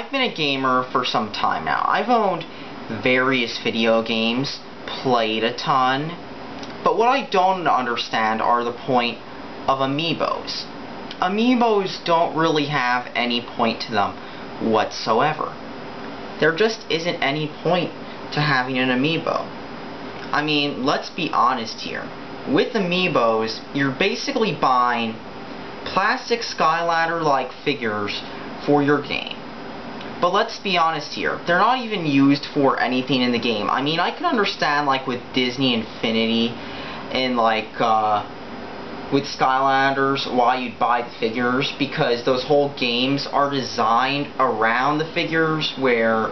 I've been a gamer for some time now. I've owned various video games, played a ton, but what I don't understand are the point of Amiibos. Amiibos don't really have any point to them whatsoever. There just isn't any point to having an Amiibo. I mean, let's be honest here. With Amiibos, you're basically buying plastic Skyladder-like figures for your game. But let's be honest here, they're not even used for anything in the game. I mean, I can understand, like, with Disney Infinity and, like, with Skylanders, why you'd buy the figures, because those whole games are designed around the figures, where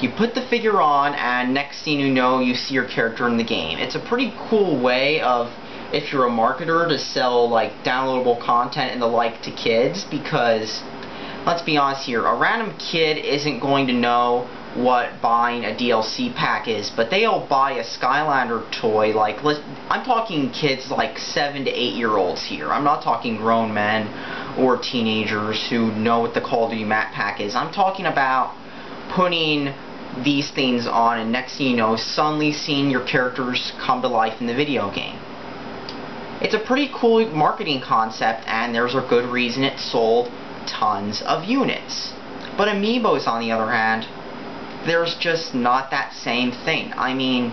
you put the figure on, and next thing you know, you see your character in the game. It's a pretty cool way of, if you're a marketer, to sell, like, downloadable content and the like to kids, because let's be honest here, a random kid isn't going to know what buying a DLC pack is, but they'll buy a Skylander toy. Like, I'm talking kids like 7 to 8 year olds here. I'm not talking grown men or teenagers who know what the Call of Duty map pack is. I'm talking about putting these things on, and next thing you know, suddenly seeing your characters come to life in the video game. It's a pretty cool marketing concept, and there's a good reason it sold tons of units. But Amiibos, on the other hand, there's just not that same thing. I mean,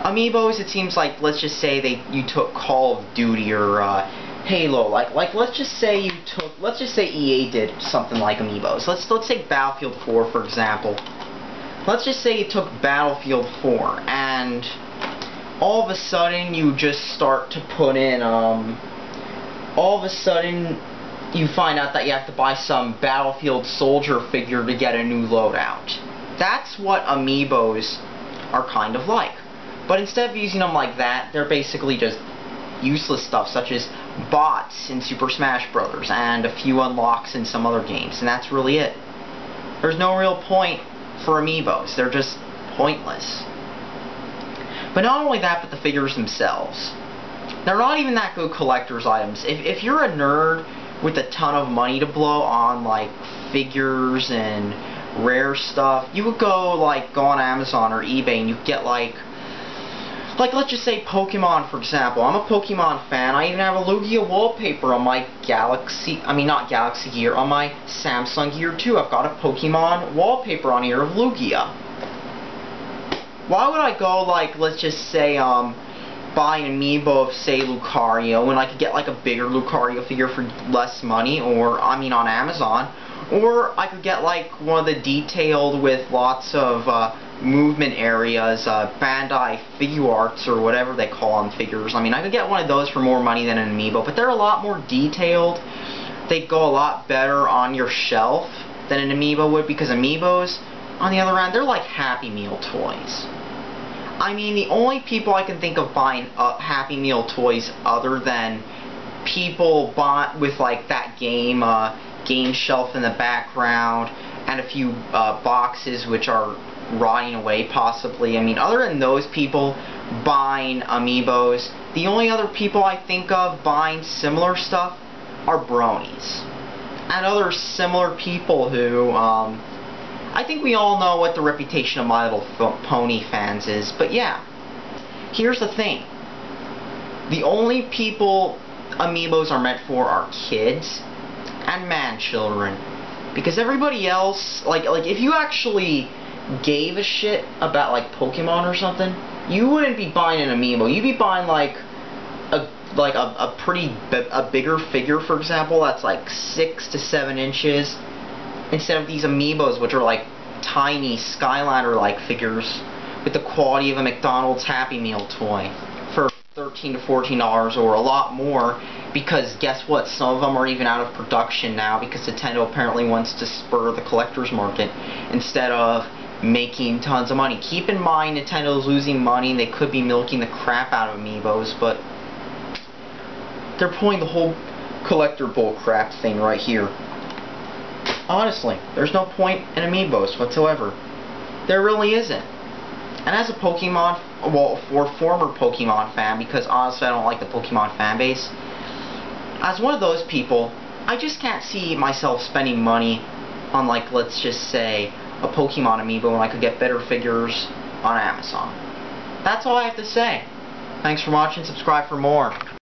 Amiibos, it seems like, let's just say you took Call of Duty or Halo, like let's just say EA did something like Amiibos. Let's take Battlefield 4 for example. Let's just say you took Battlefield 4 and all of a sudden you just start to put in all of a sudden you find out that you have to buy some Battlefield soldier figure to get a new loadout. That's what Amiibos are kind of like. But instead of using them like that, they're basically just useless stuff, such as bots in Super Smash Bros. And a few unlocks in some other games, and that's really it. There's no real point for Amiibos. They're just pointless. But not only that, but the figures themselves. They're not even that good collector's items. If you're a nerd with a ton of money to blow on, like, figures and rare stuff, you would go on Amazon or eBay and you get like let's just say Pokemon, for example. I'm a Pokemon fan. I even have a Lugia wallpaper on my on my Samsung Gear 2. I've got a Pokemon wallpaper on here of Lugia. Why would I go, let's just say, buy an Amiibo of, say, Lucario, when I could get, like, a bigger Lucario figure for less money, or, on Amazon, or I could get, like, one of the detailed with lots of, movement areas, Bandai Figuarts, or whatever they call them, figures. I mean, I could get one of those for more money than an Amiibo, but they're a lot more detailed. They go a lot better on your shelf than an Amiibo would, because Amiibos, on the other hand, they're like Happy Meal toys. I mean, the only people I can think of buying Happy Meal toys other than people bought with, like, that game shelf in the background and a few boxes which are rotting away possibly. I mean, other than those people buying Amiibos, the only other people I think of buying similar stuff are bronies. And other similar people who, I think we all know what the reputation of My Little Pony fans is, but yeah. Here's the thing. The only people Amiibos are meant for are kids and man-children. Because everybody else, like if you actually gave a shit about, like, Pokemon or something, you wouldn't be buying an Amiibo. You'd be buying, like a bigger figure, for example, that's like 6 to 7 inches, instead of these Amiibos, which are like tiny Skylander-like figures with the quality of a McDonald's Happy Meal toy for $13 to $14 or a lot more, because guess what, some of them are even out of production now because Nintendo apparently wants to spur the collector's market instead of making tons of money. Keep in mind, Nintendo's losing money and they could be milking the crap out of Amiibos, but they're pulling the whole collector bull crap thing right here. Honestly, there's no point in Amiibos whatsoever. There really isn't. And as a Pokemon, former Pokemon fan, because honestly I don't like the Pokemon fan base, as one of those people, I just can't see myself spending money unlike, let's just say, a Pokemon amiibo when I could get better figures on Amazon. That's all I have to say. Thanks for watching. Subscribe for more.